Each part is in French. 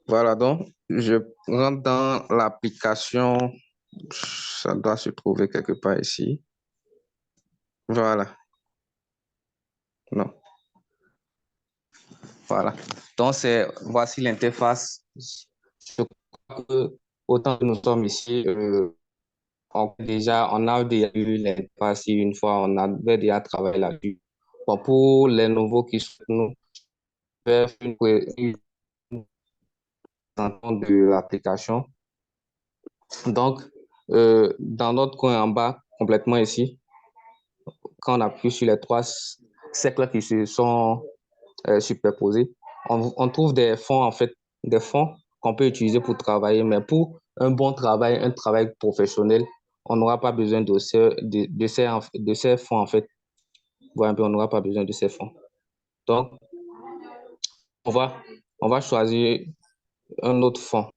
Voilà, donc je rentre dans l'application. Ça doit se trouver quelque part ici. Voilà, non, voilà. Donc, voici l'interface. Je crois que autant que nous sommes ici, on a déjà eu l'interface une fois, on avait déjà travaillé là-dessus. Bon, pour les nouveaux qui sont nous faire une présentation de l'application. Donc, dans notre coin en bas, complètement ici, quand on appuie sur les trois cercles qui se sont superposés, on trouve des fonds, en fait, des fonds qu'on peut utiliser pour travailler, mais pour un bon travail, un travail professionnel, on n'aura pas besoin de ces fonds, en fait. Voilà, on n'aura pas besoin de ces fonds. Donc, on va, on va choisir un autre fond.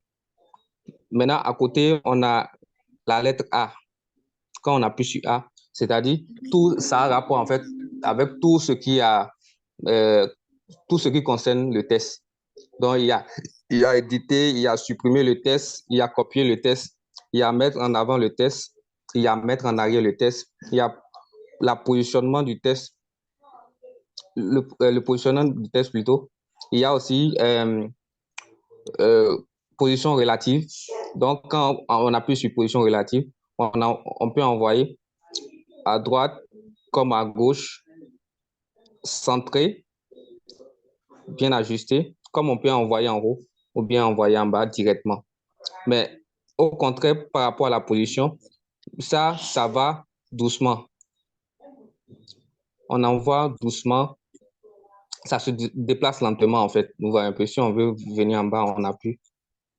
Maintenant, à côté, on a la lettre A. Quand on appuie sur A, c'est-à-dire tout ça a rapport en fait avec euh, tout ce qui concerne le test. Donc, il y a éditer, il y a supprimer le test, il y a copier le test, il y a mettre en avant le test, il y a mettre en arrière le test, il y a la positionnement du test, le positionnement du test plutôt. Il y a aussi euh, position relative. Donc, quand on appuie sur position relative, on peut envoyer à droite comme à gauche, centré, bien ajusté, comme on peut envoyer en haut ou bien envoyer en bas directement. Mais au contraire, par rapport à la position, ça va doucement. On envoie doucement, ça se déplace lentement en fait. Vous voyez un peu, si on veut venir en bas, on appuie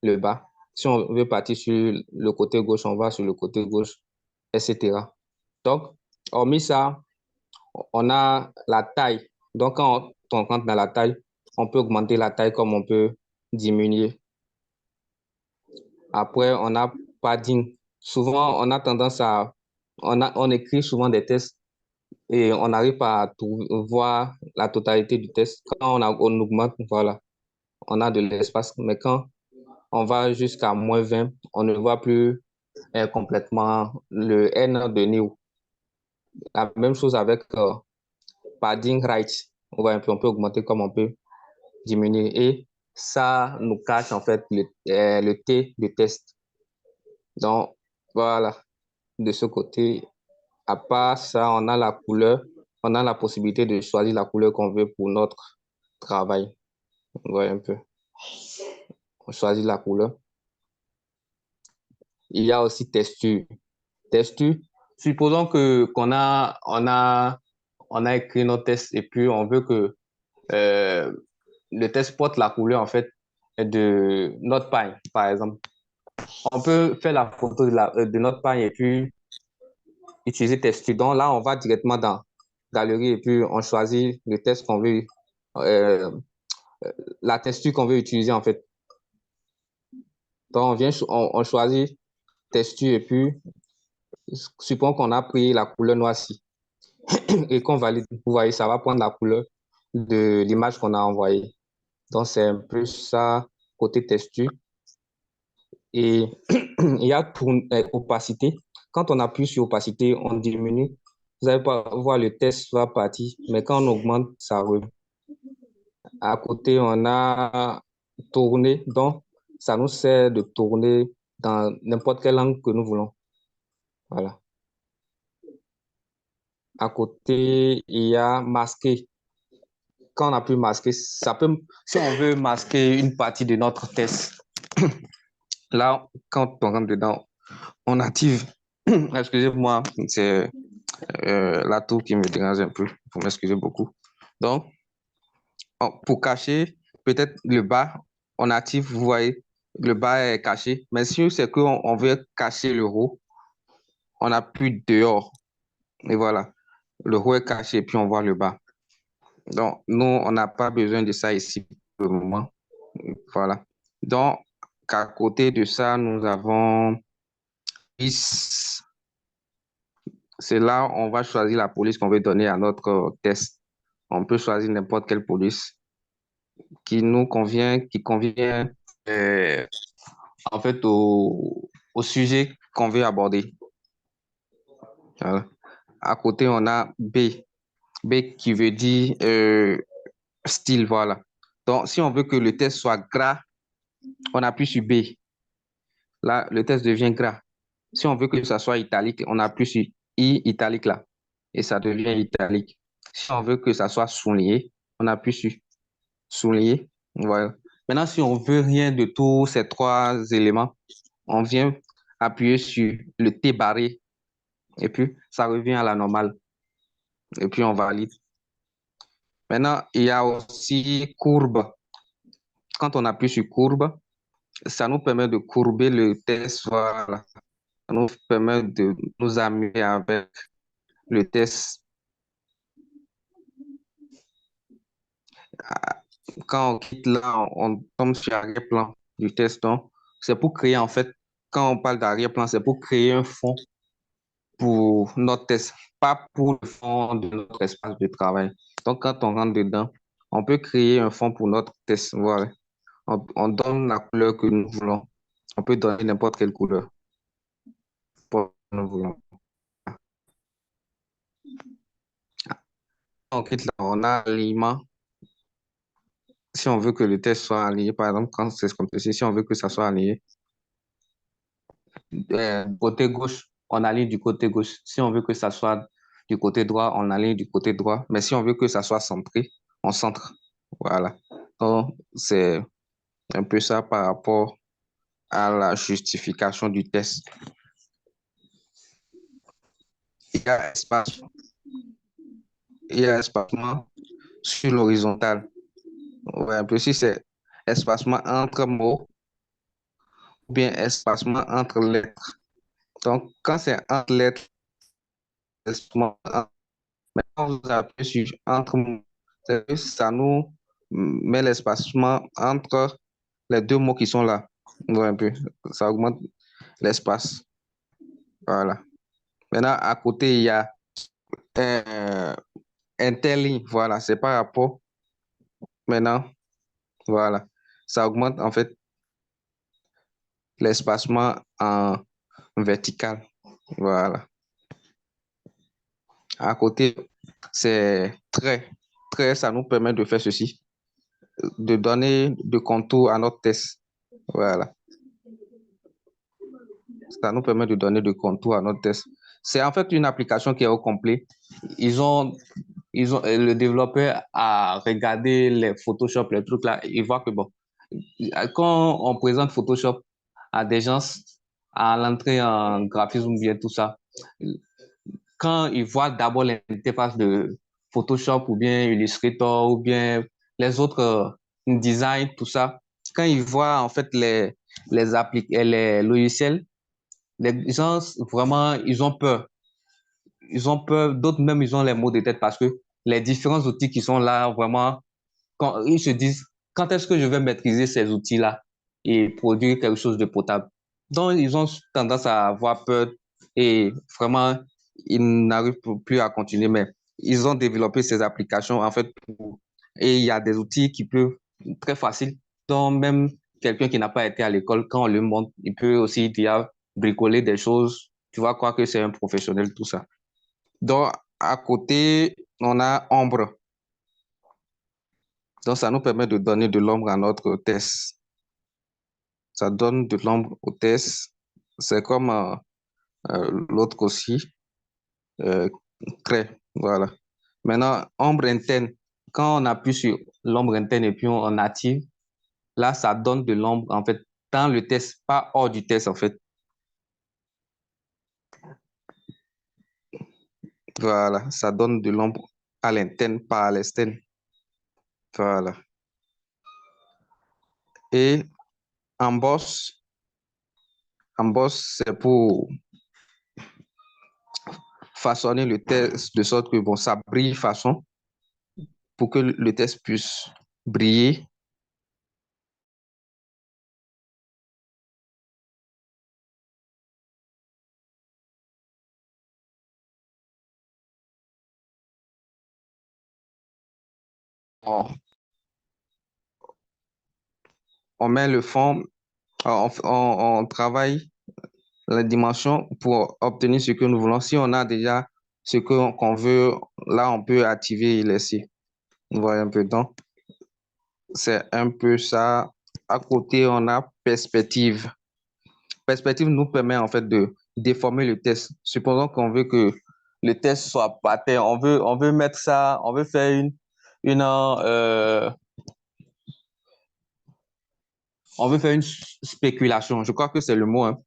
le bas. Si on veut partir sur le côté gauche, on va sur le côté gauche, etc. Donc, hormis ça, on a la taille. Donc, quand on rentre dans la taille, on peut augmenter la taille comme on peut diminuer. Après, on a padding. Souvent, on a tendance on écrit souvent des tests et on n'arrive pas à voir la totalité du test. Quand on augmente, voilà, on a de l'espace. Mais quand on va jusqu'à -20, on ne voit plus complètement le N de New. La même chose avec padding right. On peut augmenter comme on peut diminuer. Et ça nous cache en fait le T de test. Donc, voilà, de ce côté, à part ça, on a la couleur. On a la possibilité de choisir la couleur qu'on veut pour notre travail. On voit un peu. On choisit la couleur. Il y a aussi texture. Texture, supposons on a écrit nos tests et puis on veut que euh, le test porte la couleur en fait de notre pagne, par exemple. On peut faire la photo de notre pagne et puis utiliser texture. Donc là, on va directement dans galerie et puis on choisit le test qu'on veut, euh, la texture qu'on veut utiliser en fait. Donc on choisit texture et puis supposons qu'on a pris la couleur noircie et qu'on valide. Vous voyez, ça va prendre la couleur de l'image qu'on a envoyée. Donc c'est un peu ça côté texture. Et il y a opacité. Quand on appuie sur opacité, on diminue. Vous allez pas voir le test va partir, mais quand on augmente, ça revient. À côté, on a tourner, donc ça nous sert de tourner dans n'importe quelle langue que nous voulons. Voilà. À côté, il y a masquer. Quand on appuie masquer, si on veut masquer une partie de notre test, là, quand on rentre dedans, on active. Excusez-moi, c'est la tour qui me dérange un peu. Vous m'excusez beaucoup. Donc, pour cacher peut-être le bas, on active, vous voyez, le bas est caché. Mais si c'est qu'on on veut cacher le haut, on appuie dehors. Et voilà, le haut est caché, puis on voit le bas. Donc, nous, on n'a pas besoin de ça ici pour le moment. Voilà. Donc, à côté de ça, nous avons police. C'est là où on va choisir la police qu'on veut donner à notre test. On peut choisir n'importe quelle police. qui nous convient, qui convient euh, en fait au sujet qu'on veut aborder. Voilà. À côté, on a B. B qui veut dire style, voilà. Donc, si on veut que le texte soit gras, on appuie sur B. Là, le texte devient gras. Si on veut que ça soit italique, on appuie sur I italique là. Et ça devient italique. Si on veut que ça soit souligné, on appuie sur souligné. Voilà. Maintenant, si on veut rien de tous ces trois éléments, on vient appuyer sur le T barré et puis ça revient à la normale. Et puis on valide. Maintenant, il y a aussi courbe. Quand on appuie sur courbe, ça nous permet de courber le test. Voilà. Ça nous permet de nous amuser avec le test. Quand on quitte là, on tombe sur l'arrière-plan du test. Donc, c'est pour créer, en fait, quand on parle d'arrière-plan, c'est pour créer un fond pour notre test, pas pour le fond de notre espace de travail. Donc, quand on rentre dedans, on peut créer un fond pour notre test. Voilà. On donne la couleur que nous voulons. On peut donner n'importe quelle couleur que nous voulons. On quitte là, on a l'alignement. Si on veut que le test soit aligné, par exemple, quand c'est comme ceci, si on veut que ça soit aligné, côté gauche, on aligne du côté gauche. Si on veut que ça soit du côté droit, on aligne du côté droit. Mais si on veut que ça soit centré, on centre. Voilà. Donc, c'est un peu ça par rapport à la justification du test. Il y a espace, il y a espacement sur l'horizontale. Ouais, un peu si c'est espacement entre mots ou bien espacement entre lettres. Donc, quand c'est entre lettres, espacement entre, mais quand vous appuyez sur entre mots, ça nous met l'espacement entre les deux mots qui sont là. Ouais, un peu. Ça augmente l'espace. Voilà. Maintenant, à côté, il y a euh, interligne. Voilà, c'est par rapport. Maintenant, voilà. Ça augmente en fait l'espacement en vertical. Voilà. À côté, c'est trait. Trait, ça nous permet de faire ceci, de donner de contour à notre test. Voilà. Ça nous permet de donner de contour à notre test. C'est en fait une application qui est au complet. Ils ont, le développeur a regardé les Photoshop, les trucs là. Il voit que bon, quand on présente Photoshop à des gens à l'entrée en graphisme ou bien tout ça, quand ils voient d'abord l'interface de Photoshop ou bien Illustrator ou bien les autres designs, tout ça, quand ils voient en fait les logiciels, les gens vraiment, ils ont peur. Ils ont peur, d'autres même, ils ont les maux de tête parce que les différents outils qui sont là, vraiment, quand ils se disent, quand est-ce que je vais maîtriser ces outils-là et produire quelque chose de potable? Donc, ils ont tendance à avoir peur et vraiment, ils n'arrivent plus à continuer, mais ils ont développé ces applications, en fait, et il y a des outils qui peuvent, très faciles, donc même quelqu'un qui n'a pas été à l'école, quand on lui montre, il peut aussi déjà bricoler des choses, tu vas croire que c'est un professionnel, tout ça. Donc, à côté, on a ombre. Donc, ça nous permet de donner de l'ombre à notre test. Ça donne de l'ombre au test. C'est comme l'autre aussi, euh, trait. Voilà. Maintenant, ombre interne. Quand on appuie sur l'ombre interne et puis on active, là, ça donne de l'ombre, en fait, dans le test, pas hors du test, en fait. Voilà. Ça donne de l'ombre à l'interne, pas à l'externe. Voilà. Et embosse. Embosse, c'est pour façonner le test de sorte que bon, ça brille façon pour que le test puisse briller. Bon, on met le fond, on travaille la dimension pour obtenir ce que nous voulons. Si on a déjà ce qu'on veut, là, on peut activer et laisser. Vous voyez un peu. Donc, c'est un peu ça. À côté, on a perspective. Perspective nous permet en fait de déformer le test. Supposons qu'on veut que le test soit pattern. On veut mettre ça, on veut faire une, on veut faire une spéculation. Je crois que c'est le mot, hein.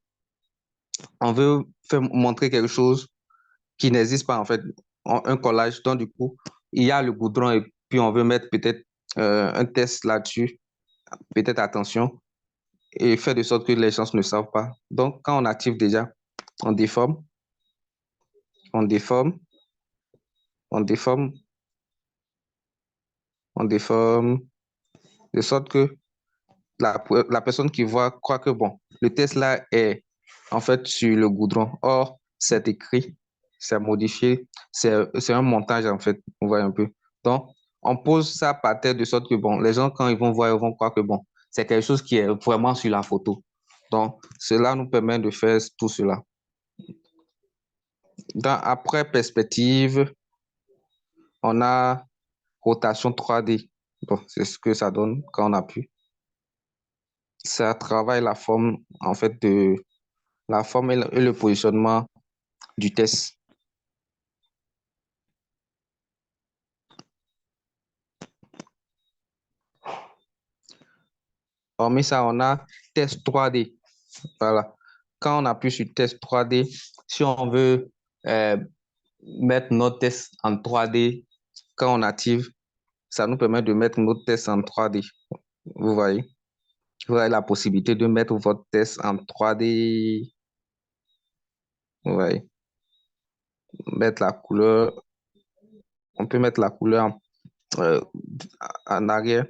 On veut faire montrer quelque chose qui n'existe pas en fait, un collage. Donc, du coup, il y a le goudron et puis on veut mettre peut-être un test là-dessus, peut-être attention, et faire de sorte que les gens ne savent pas. Donc, quand on active déjà, on déforme, on déforme, on déforme, on déforme, de sorte que la personne qui voit croit que, bon, le test là est en fait sur le goudron. Or, c'est écrit, c'est modifié, c'est un montage en fait, on voit un peu. Donc, on pose ça par terre de sorte que, bon, les gens, quand ils vont voir, ils vont croire que, bon, c'est quelque chose qui est vraiment sur la photo. Donc, cela nous permet de faire tout cela. Après perspective, on a rotation 3D. Bon, c'est ce que ça donne quand on appuie. Ça travaille la forme, en fait, la forme et le positionnement du test. Hormis ça, on a test 3D. Voilà. Quand on appuie sur test 3D, si on veut euh, mettre notre test en 3D, quand on active, ça nous permet de mettre notre test en 3D. Vous voyez? Vous avez la possibilité de mettre votre test en 3D. Vous voyez? Mettre la couleur. On peut mettre la couleur euh, en arrière.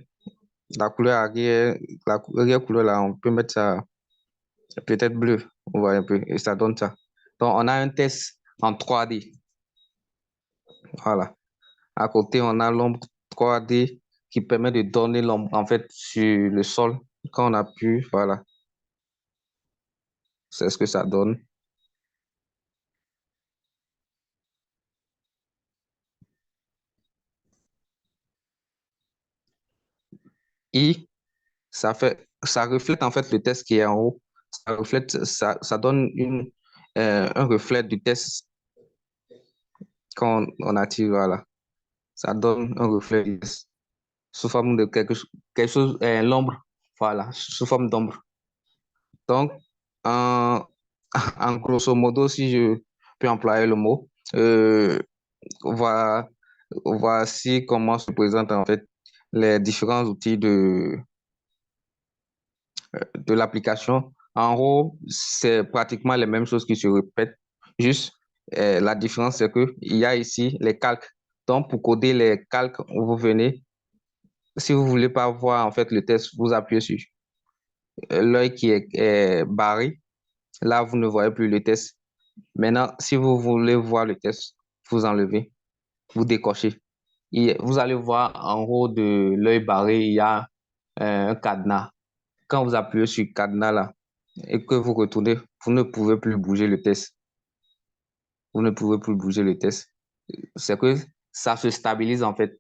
La couleur arrière, la arrière couleur là, on peut mettre ça peut-être bleu. Vous voyez un peu, et ça donne ça. Donc, on a un test en 3D. Voilà. À côté, on a l'ombre 3D qui permet de donner l'ombre, en fait, sur le sol. Quand on appuie, voilà, c'est ce que ça donne. Et ça reflète, en fait, le test qui est en haut. Ça reflète, ça donne un reflet du test quand on active, voilà. Ça donne un reflet du test sous forme de quelque chose, l'ombre, voilà, sous forme d'ombre. Donc, en, en grosso modo, si je peux employer le mot, voilà, voici comment se présentent en fait les différents outils de l'application. En gros, c'est pratiquement les mêmes choses qui se répètent. Juste, la différence, c'est que il y a ici les calques. Donc, pour coder les calques, vous venez, si vous voulez pas voir en fait le test, vous appuyez sur l'œil qui est barré. Là, vous ne voyez plus le test. Maintenant, si vous voulez voir le test, vous enlevez, vous décochez. Et vous allez voir en haut de l'œil barré, il y a un cadenas. Quand vous appuyez sur le cadenas là et que vous retournez, vous ne pouvez plus bouger le test. Vous ne pouvez plus bouger le test. C'est que ça se stabilise en fait.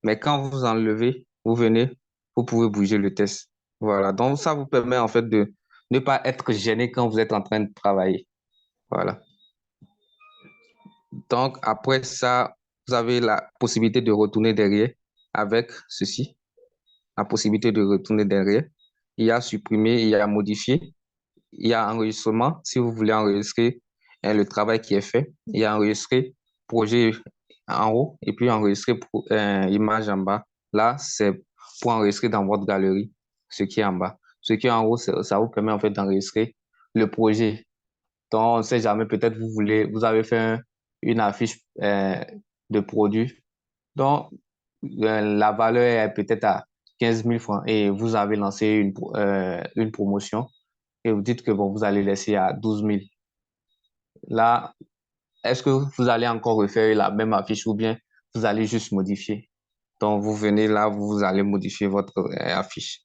Mais quand vous enlevez, vous venez, vous pouvez bouger le test. Voilà. Donc, ça vous permet en fait de ne pas être gêné quand vous êtes en train de travailler. Voilà. Donc, après ça, vous avez la possibilité de retourner derrière avec ceci, la possibilité de retourner derrière. Il y a supprimer, il y a modifier, il y a enregistrement, si vous voulez enregistrer le travail qui est fait. Il y a enregistrer projet en haut et puis enregistrer image en bas. Là, c'est pour enregistrer dans votre galerie ce qui est en bas. Ce qui est en haut, ça vous permet en fait d'enregistrer le projet. Donc, on ne sait jamais, peut-être vous avez fait une affiche de produit. Donc, la valeur est peut-être à 15 000 francs et vous avez lancé une promotion et vous dites que bon, vous allez laisser à 12 000. Là, est-ce que vous allez encore refaire la même affiche ou bien vous allez juste modifier? Donc, vous venez là, vous allez modifier votre affiche.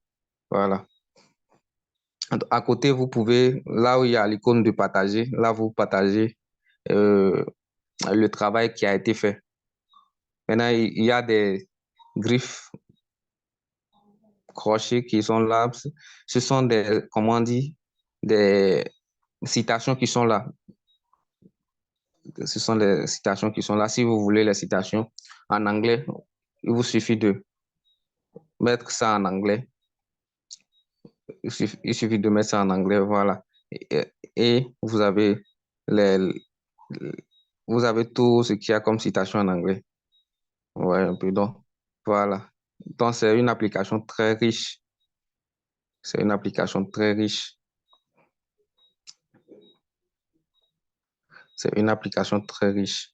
Voilà. À côté, vous pouvez, là où il y a l'icône de partager, là, vous partagez le travail qui a été fait. Maintenant, il y a des griffes crochets qui sont là. Ce sont des, comment on dit, des citations qui sont là. Ce sont des citations qui sont là. Si vous voulez les citations en anglais, il vous suffit de mettre ça en anglais. Il suffit de mettre ça en anglais, voilà. Et les, vous avez tout ce qu'il y a comme citation en anglais. Ouais, un peu donc. Voilà. Donc, c'est une application très riche. C'est une application très riche. C'est une application très riche.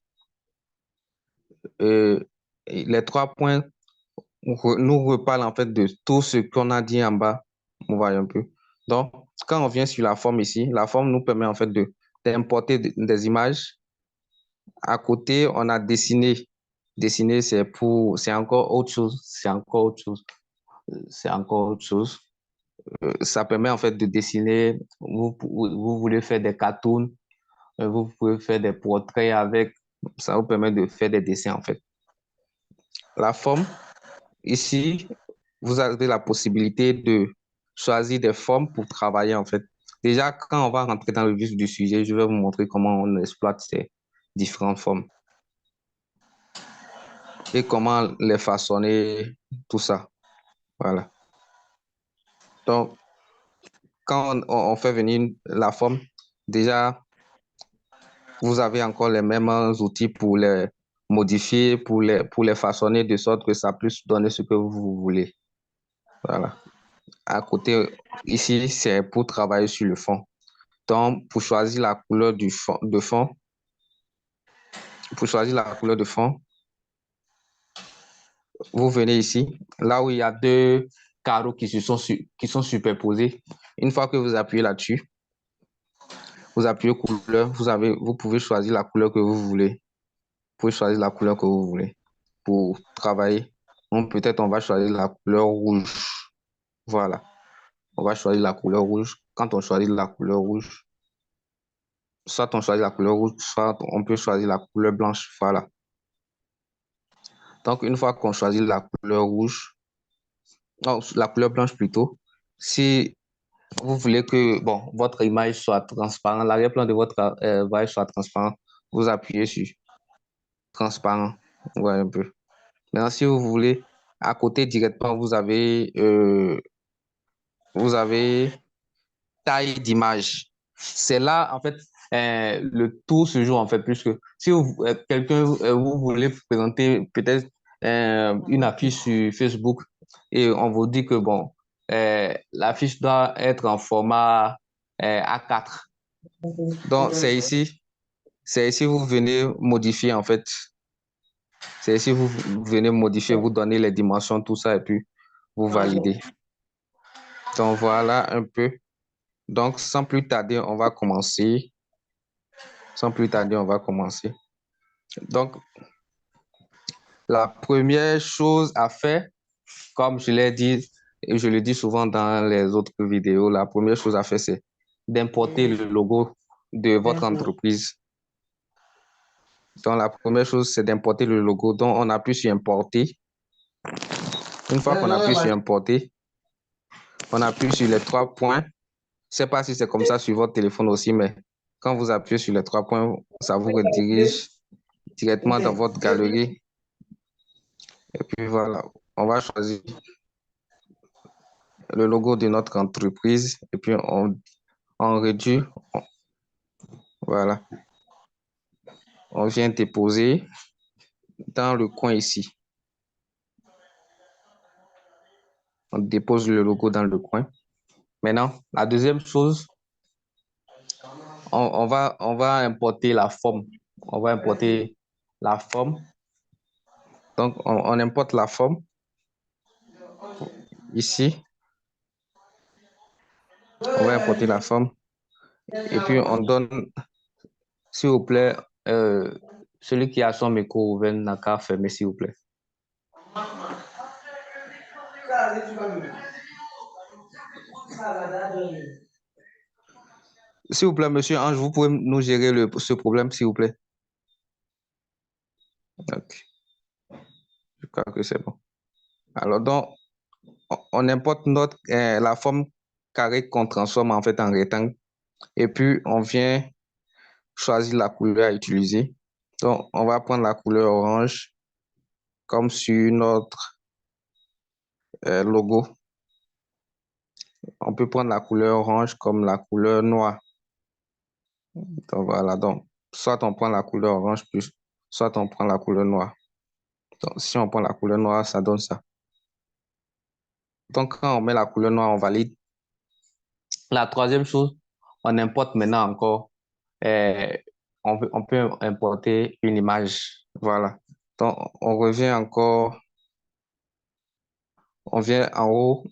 Et les 3 points nous reparlent en fait de tout ce qu'on a dit en bas. On voit un peu. Donc, quand on vient sur la forme ici, la forme nous permet en fait d'importer des images. À côté, on a dessiné. Dessiner, c'est encore autre chose. C'est encore autre chose. C'est encore autre chose. Ça permet en fait de dessiner. Vous voulez faire des cartoons, vous pouvez faire des portraits avec. Ça vous permet de faire des dessins en fait. La forme, ici, vous avez la possibilité de choisir des formes pour travailler en fait. Déjà, quand on va rentrer dans le vif du sujet, je vais vous montrer comment on exploite ces différentes formes et comment les façonner, tout ça. Voilà. Donc, quand on fait venir la forme, déjà, vous avez encore les mêmes outils pour les modifier, pour les façonner de sorte que ça puisse donner ce que vous voulez. Voilà. À côté, ici, c'est pour travailler sur le fond. Donc, pour choisir la couleur de fond, pour choisir la couleur de fond, vous venez ici, là où il y a deux carreaux qui sont superposés. Une fois que vous appuyez là-dessus, vous appuyez couleur, vous pouvez choisir la couleur que vous voulez. Vous pouvez choisir la couleur que vous voulez pour travailler. Donc, peut-être on va choisir la couleur rouge. Voilà. On va choisir la couleur rouge. Quand on choisit la couleur rouge, soit on choisit la couleur rouge, soit on peut choisir la couleur blanche. Voilà. Donc, une fois qu'on choisit la couleur rouge, non, la couleur blanche plutôt, si vous voulez que bon, votre image soit transparente, l'arrière-plan de votre image soit transparent, vous appuyez sur transparent. Ouais, un peu. Maintenant, si vous voulez, à côté directement, vous avez taille d'image. C'est là, en fait, le tout se joue, en fait, puisque si vous voulez présenter peut-être une affiche sur Facebook et on vous dit que, bon, l'affiche doit être en format A4. Donc, c'est ici vous venez modifier, en fait. C'est ici vous venez modifier, vous donner les dimensions, tout ça, et puis vous validez. Donc, voilà un peu. Donc, sans plus tarder, on va commencer. Sans plus tarder, on va commencer. Donc, la première chose à faire, comme je l'ai dit, et je le dis souvent dans les autres vidéos, la première chose à faire, c'est d'importer le logo de votre entreprise. Donc, la première chose, c'est d'importer le logo. Donc, on appuie sur importer. Une fois qu'on appuie sur importer, on appuie sur les 3 points. Je ne sais pas si c'est comme ça sur votre téléphone aussi, mais quand vous appuyez sur les 3 points, ça vous redirige directement dans votre galerie. Et puis voilà, on va choisir le logo de notre entreprise et puis on réduit. Voilà, on vient déposer dans le coin ici. On dépose le logo dans le coin. Maintenant, la deuxième chose, on va importer la forme. On va importer la forme. Donc, on importe la forme ici. On va importer la forme. Et puis, on donne, s'il vous plaît, celui qui a son micro ouvert n'a qu'à fermer, s'il vous plaît. S'il vous plaît, monsieur Ange, vous pouvez nous gérer ce problème, s'il vous plaît? Ok, je crois que c'est bon. Alors, donc, on importe la forme carrée qu'on transforme en fait en rectangle. Et puis, on vient choisir la couleur à utiliser. Donc, on va prendre la couleur orange comme sur notre logo. On peut prendre la couleur orange comme la couleur noire. Donc, voilà. Donc, soit on prend la couleur orange plus, soit on prend la couleur noire. Donc, si on prend la couleur noire, ça donne ça. Donc, quand on met la couleur noire, on valide. La troisième chose, on importe maintenant encore, euh, on peut importer une image. Voilà. Donc, on revient encore, on vient en haut,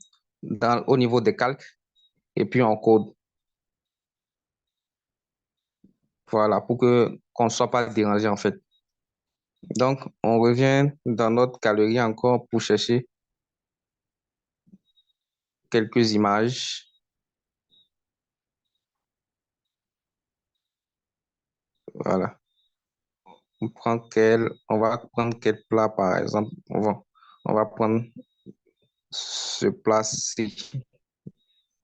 au niveau des calques, et puis on code. Voilà, pour qu'on ne soit pas dérangé en fait. Donc, on revient dans notre galerie encore pour chercher quelques images. Voilà. On va prendre quel plat par exemple? On va prendre ce plat-ci.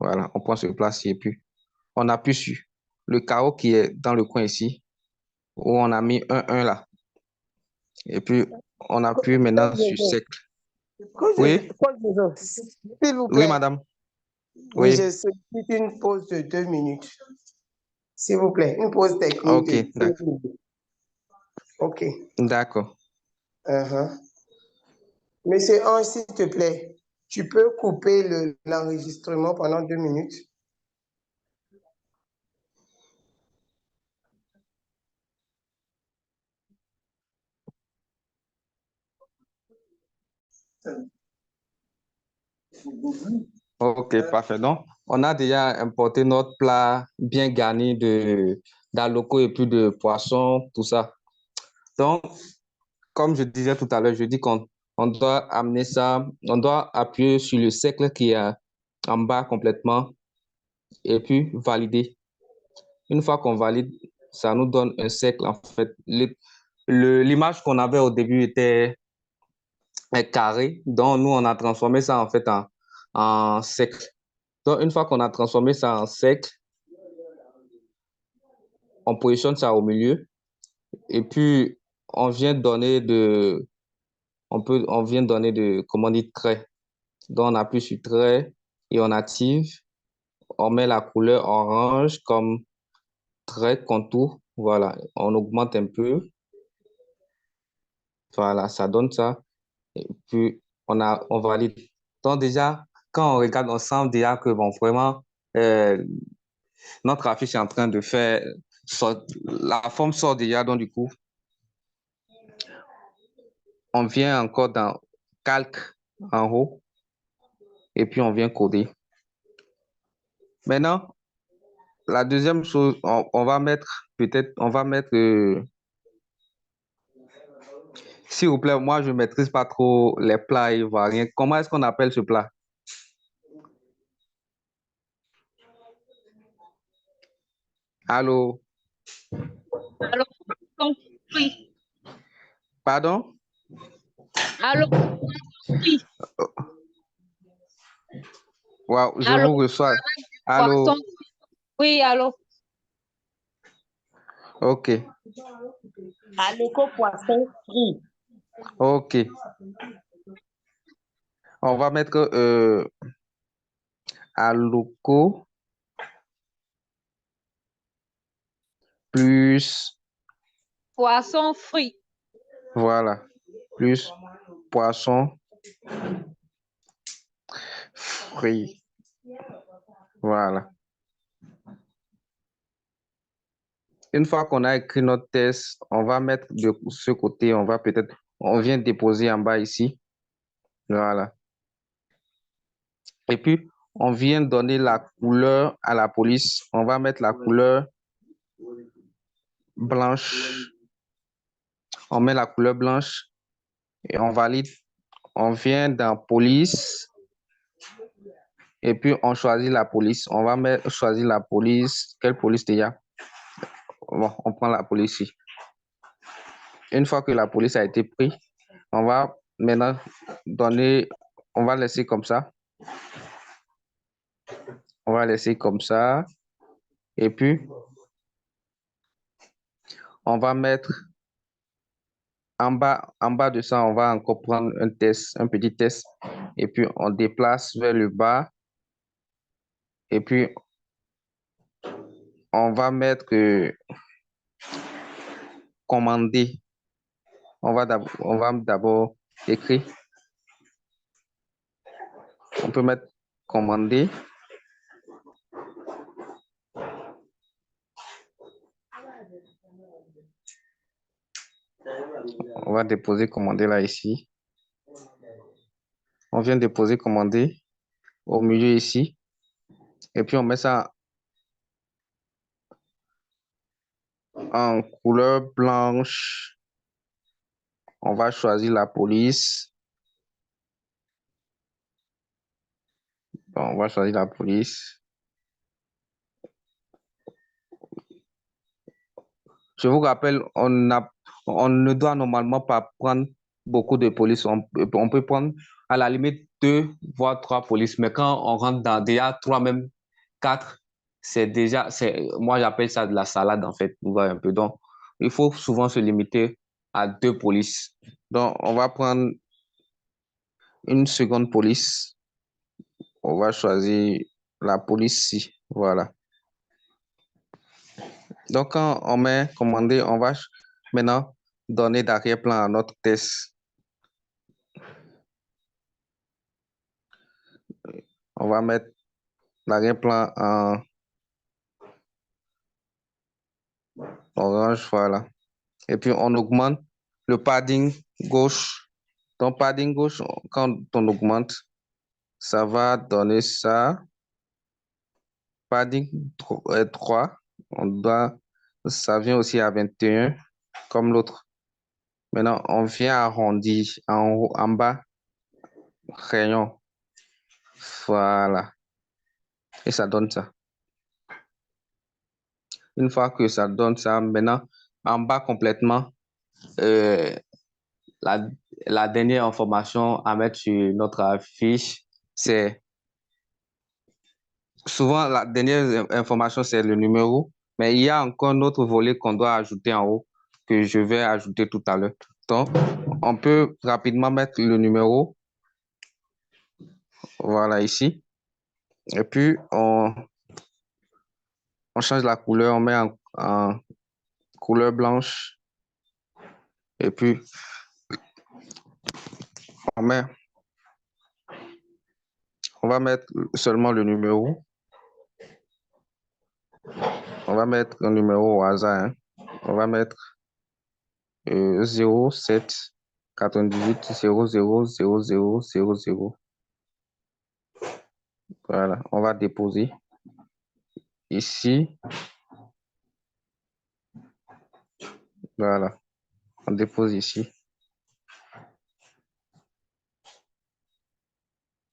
Voilà, on prend ce plat-ci et puis on appuie sur le carreau qui est dans le coin ici, où on a mis un là. Et puis, on appuie maintenant sur sec. Oui, S'il vous oui, plaît. madame. Oui, Oui, je sollicite une pause de 2 minutes. S'il vous plaît, une pause technique ok, de 2 d'accord. minutes. OK. D'accord. Uh-huh. Monsieur Ange, s'il te plaît, tu peux couper l'enregistrement pendant 2 minutes? Ok, parfait. Donc, on a déjà importé notre plat bien garni d'aloko et puis de poisson, tout ça. Donc, comme je disais tout à l'heure, je dis qu'on doit amener ça, on doit appuyer sur le cercle qui est en bas complètement et puis valider. Une fois qu'on valide, ça nous donne un cercle en fait. L'image qu'on avait au début était carré, donc nous, on a transformé ça en fait en cercle. Donc, une fois qu'on a transformé ça en cercle, on positionne ça au milieu et puis on vient donner comment dire, trait. Donc, on appuie sur trait et on active. On met la couleur orange comme trait contour. Voilà, on augmente un peu. Voilà, ça donne ça. Et puis, on valide. Donc, déjà, quand on regarde, on sent déjà que, bon, vraiment, euh, notre affiche est en train de faire, la forme sort déjà. Donc, du coup, on vient encore dans calque en haut et puis on vient coder. Maintenant, la deuxième chose, on va mettre, peut-être, on va mettre, s'il vous plaît, moi, je ne maîtrise pas trop les plats ivoiriens. Comment est-ce qu'on appelle ce plat? Allô? Allô, compris. Pardon? Allô, compris. Wow, je Allô, vous reçois. poisson. Allô? Oui, allô. Ok, Aleko poisson frit. ok. On va mettre aloko plus, Poisson frit. voilà, plus poisson frit. Voilà. Une fois qu'on a écrit notre test, on va mettre de ce côté, on vient déposer en bas ici. Voilà. Et puis, on vient donner la couleur à la police. On va mettre la couleur blanche. On met la couleur blanche et on valide. On vient dans police. Et puis, on choisit la police. On va choisir la police. Quelle police déjà? Bon, on prend la police ici. Une fois que la police a été prise, on va maintenant donner, on va laisser comme ça. On va laisser comme ça. Et puis, on va mettre en bas de ça, on va encore prendre un test, un petit test. Et puis, on déplace vers le bas. Et puis, on va mettre commander. On va d'abord écrire. On peut mettre commander. On va déposer commander là ici. On vient déposer commander au milieu ici. Et puis on met ça en couleur blanche. On va choisir la police. Bon, on va choisir la police. Je vous rappelle, on ne doit normalement pas prendre beaucoup de police. On peut prendre à la limite 2 voire 3 polices. Mais quand on rentre dans déjà 3, même 4, moi j'appelle ça de la salade en fait. Vous voyez un peu. Donc, il faut souvent se limiter à 2 polices. Donc, on va prendre une seconde police. On va choisir la police ici. Voilà. Donc, quand on met commander, on va maintenant donner d'arrière-plan à notre test. On va mettre l'arrière-plan en orange, voilà. Et puis, on augmente le padding gauche. Donc, padding gauche, quand on augmente, ça va donner ça. Padding 3, ça vient aussi à 21, comme l'autre. Maintenant, on vient arrondir en bas, rayon. Voilà. Et ça donne ça. Une fois que ça donne ça, maintenant, en bas complètement, la dernière information à mettre sur notre affiche, c'est souvent la dernière information, c'est le numéro, mais il y a encore un autre volet qu'on doit ajouter en haut que je vais ajouter tout à l'heure. Donc, on peut rapidement mettre le numéro. Voilà ici. Et puis, on change la couleur, on met en couleur blanche. Et puis, on va mettre seulement le numéro. On va mettre un numéro au hasard. Hein. On va mettre 07 98 00 00 00. Voilà, on va déposer ici. Voilà, on dépose ici.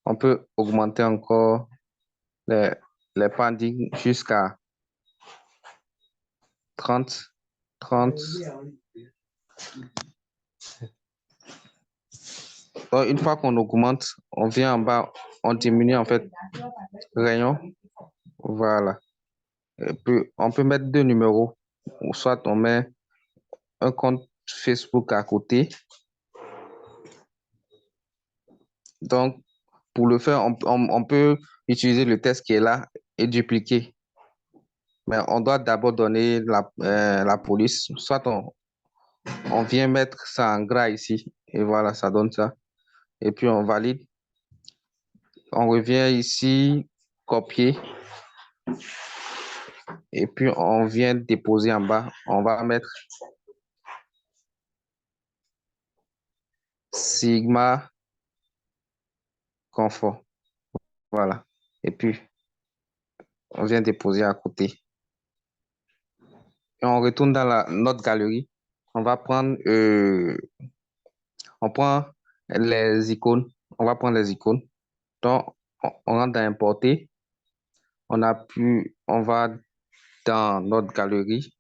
On peut augmenter encore les paddings jusqu'à 30. Donc, une fois qu'on augmente, on vient en bas, on diminue en fait rayon. Voilà. Et puis, on peut mettre 2 numéros. Ou soit on met un compte Facebook à côté. Donc, pour le faire, on peut utiliser le test qui est là et dupliquer. Mais on doit d'abord donner la police. Soit on vient mettre ça en gras ici. Et voilà, ça donne ça. Et puis, on valide. On revient ici, copier. Et puis, on vient déposer en bas. On va mettre Sigma confort. Voilà. Et puis, on vient déposer à côté. Et on retourne dans notre galerie. On va prendre, on prend les icônes. On va prendre les icônes. Donc, on rentre dans importer. On va dans notre galerie.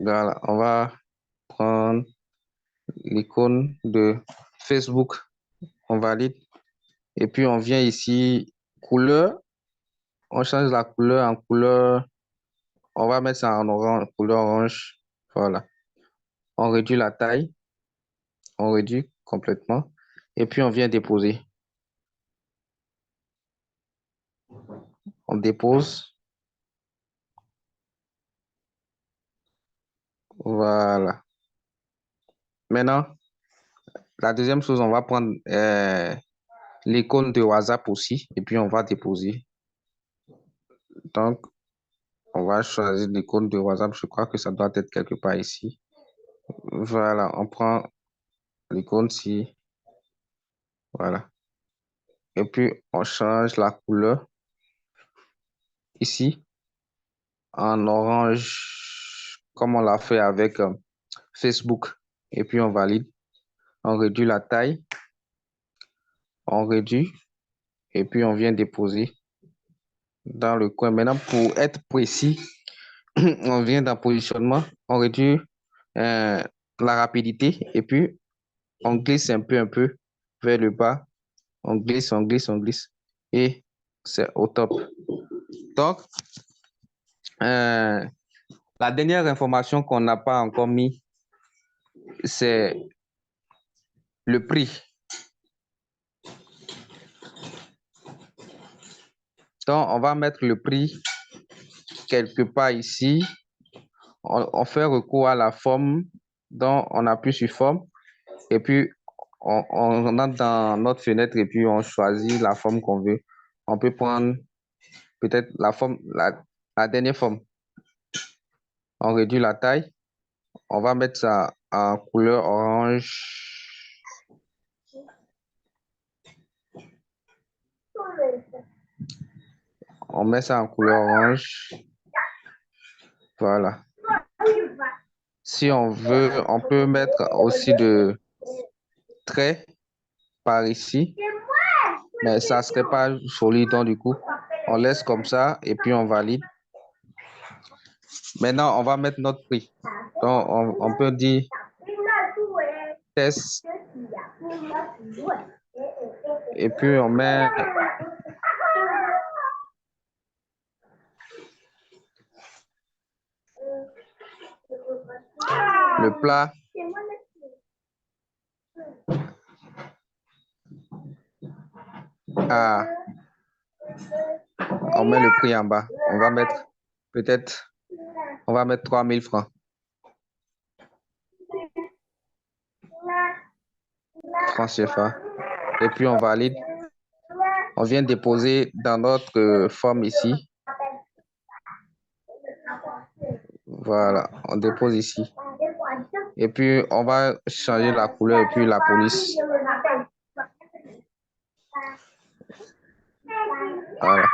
Voilà, on va prendre l'icône de Facebook. On valide. Et puis, on vient ici, couleur. On change la couleur en couleur. On va mettre ça en orange, couleur orange. Voilà. On réduit la taille. On réduit complètement. Et puis, on vient déposer. On dépose. Voilà. Maintenant, la deuxième chose, on va prendre l'icône de WhatsApp aussi. Et puis, on va déposer. Donc, on va choisir l'icône de WhatsApp. Je crois que ça doit être quelque part ici. Voilà, on prend l'icône ici. Voilà. Et puis, on change la couleur ici en orange, comme on l'a fait avec Facebook. Et puis, on valide. On réduit la taille. On réduit. Et puis, on vient déposer dans le coin. Maintenant, pour être précis, on vient dans positionnement. On réduit la rapidité. Et puis, on glisse un peu vers le bas. On glisse, on glisse, on glisse. Et c'est au top. Donc, la dernière information qu'on n'a pas encore mis, c'est le prix. Donc, on va mettre le prix quelque part ici. On fait recours à la forme. Donc, on appuie sur forme. Et puis, on entre dans notre fenêtre et puis on choisit la forme qu'on veut. On peut prendre peut-être la forme, la dernière forme. On réduit la taille. On va mettre ça en couleur orange. On met ça en couleur orange. Voilà. Si on veut, on peut mettre aussi de traits par ici. Mais ça ne serait pas joli, donc du coup, on laisse comme ça et puis on valide. Maintenant, on va mettre notre prix. Donc, on peut dire test. Et puis, on met le plat. Ah, on met le prix en bas. On va mettre peut-être, on va mettre 3 000 francs. Francs CFA. Et puis, on valide. On vient déposer dans notre forme ici. Voilà, on dépose ici. Et puis, on va changer la couleur et puis la police. Voilà.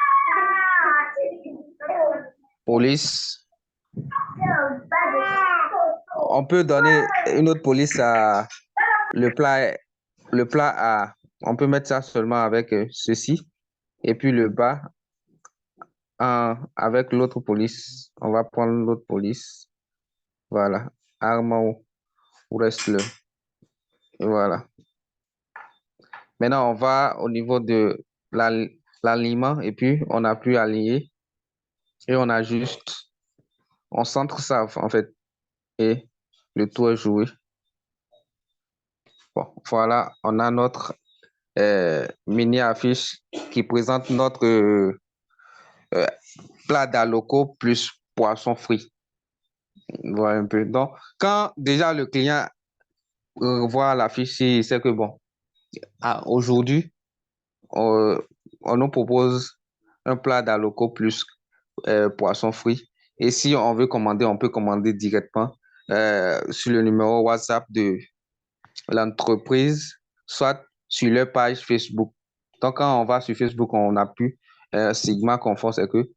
Police. On peut donner une autre police à le plat A. On peut mettre ça seulement avec ceci. Et puis le bas avec l'autre police. On va prendre l'autre police. Voilà. Arme ou reste-le. Et voilà. Maintenant, on va au niveau de l'alignement et puis on a pu aligner et on ajuste. On centre ça en fait et le tout est joué. Bon, voilà, on a notre mini affiche qui présente notre plat d'aloco plus poisson frit. Voilà un peu. Donc, quand déjà le client voit l'affiche, il sait que bon, aujourd'hui, on nous propose un plat d'aloco plus poisson frit. Et si on veut commander, on peut commander directement sur le numéro WhatsApp de l'entreprise, soit sur leur page Facebook. Donc, quand on va sur Facebook, on appuie Sigma Confort, c'est que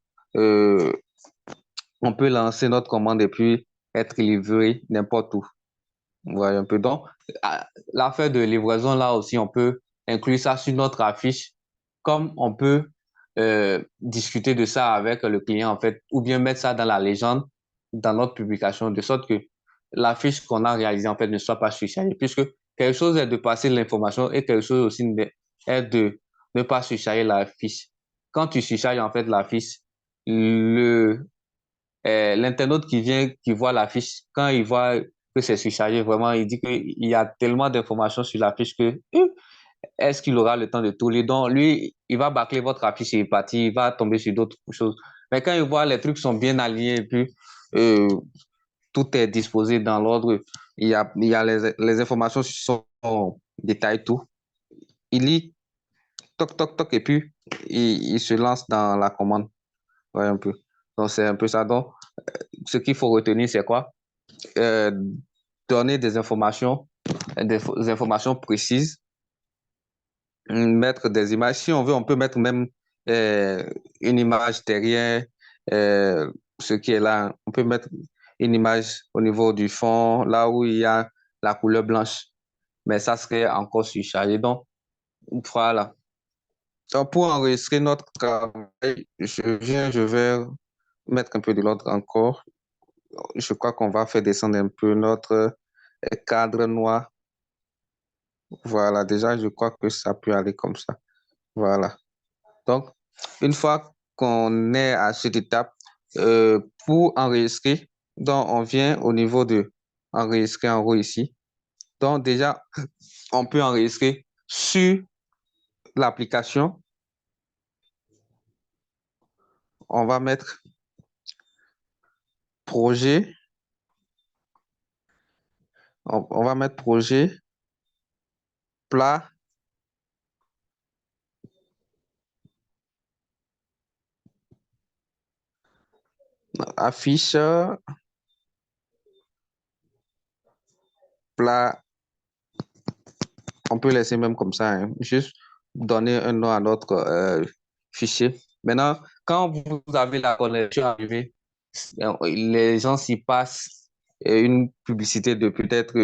on peut lancer notre commande et puis être livré n'importe où. Voyez un peu. Donc, l'affaire de livraison, là aussi, on peut inclure ça sur notre affiche, comme on peut discuter de ça avec le client, en fait, ou bien mettre ça dans la légende, dans notre publication, de sorte que l'affiche qu'on a réalisée, en fait, ne soit pas surchargée, puisque quelque chose est de passer l'information et quelque chose aussi est de ne pas surcharger l'affiche. Quand tu surcharges, en fait, l'affiche, l'internaute qui vient, qui voit l'affiche, quand il voit que c'est surchargé, vraiment, il dit qu'il y a tellement d'informations sur l'affiche que est-ce qu'il aura le temps de tout lire? Donc, lui, il va bâcler votre affiche et il est parti, il va tomber sur d'autres choses. Mais quand il voit les trucs sont bien alignés et puis tout est disposé dans l'ordre, il y a les informations sont détaillées, tout. Il lit, toc, toc, toc, et puis il se lance dans la commande. Ouais, un peu. Donc, c'est un peu ça. Donc, ce qu'il faut retenir, c'est quoi? Donner des informations précises, mettre des images. Si on veut, on peut mettre même une image derrière ce qui est là. On peut mettre une image au niveau du fond, là où il y a la couleur blanche. Mais ça serait encore surchargé. Donc, voilà. Donc, pour enregistrer notre travail, je vais mettre un peu de l'ordre encore. Je crois qu'on va faire descendre un peu notre cadre noir. Voilà, déjà, je crois que ça peut aller comme ça. Voilà. Donc, une fois qu'on est à cette étape, pour enregistrer, donc on vient au niveau de enregistrer en haut ici. Donc, déjà, on peut enregistrer sur l'application. On va mettre projet. On va mettre projet, plat, affiche, plat. On peut laisser même comme ça, hein. Juste donner un nom à notre fichier. Maintenant, quand vous avez la connexion arrivée, les gens s'y passent une publicité de peut-être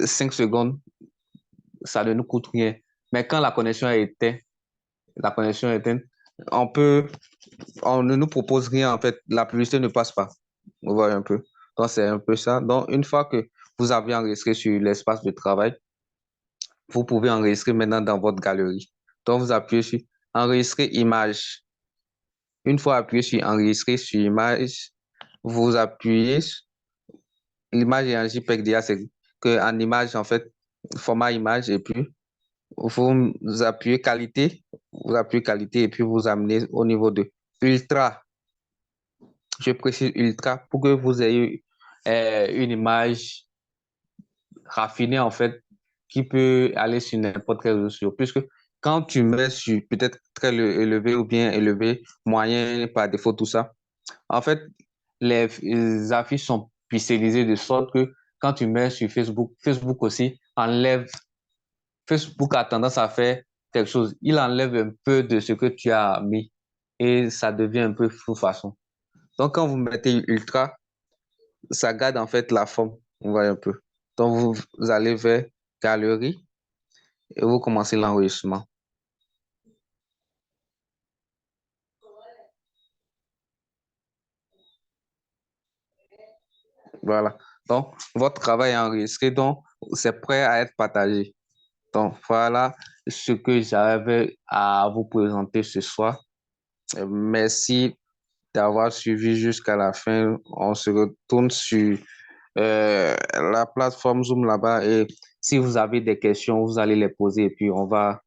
5 secondes, ça ne nous coûte rien. Mais quand la connexion est éteinte, on ne nous propose rien en fait. La publicité ne passe pas. Vous voyez un peu. Donc, c'est un peu ça. Donc, une fois que vous avez enregistré sur l'espace de travail, vous pouvez enregistrer maintenant dans votre galerie. Donc, vous appuyez sur enregistrer image. Une fois appuyé sur enregistrer sur image, vous appuyez l'image est en JPEG déjà, c'est qu'en image, en fait, format image, et puis vous appuyez qualité, et puis vous amenez au niveau de ultra. Je précise ultra pour que vous ayez une image raffinée, en fait, qui peut aller sur n'importe quel réseau social. Puisque quand tu mets sur peut-être très élevé ou bien élevé, moyen, par défaut, tout ça, en fait, les affiches sont pixelisées de sorte que quand tu mets sur Facebook, Facebook aussi enlève. Facebook a tendance à faire quelque chose. Il enlève un peu de ce que tu as mis et ça devient un peu flou façon. Donc, quand vous mettez ultra, ça garde en fait la forme. Vous voyez un peu. Donc, vous allez vers galerie et vous commencez l'enregistrement. Voilà. Donc, votre travail est enregistré, donc c'est prêt à être partagé. Donc, voilà ce que j'avais à vous présenter ce soir. Merci d'avoir suivi jusqu'à la fin. On se retourne sur la plateforme Zoom là-bas et si vous avez des questions, vous allez les poser et puis on va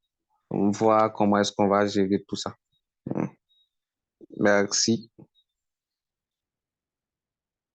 voir comment est-ce qu'on va gérer tout ça. Merci.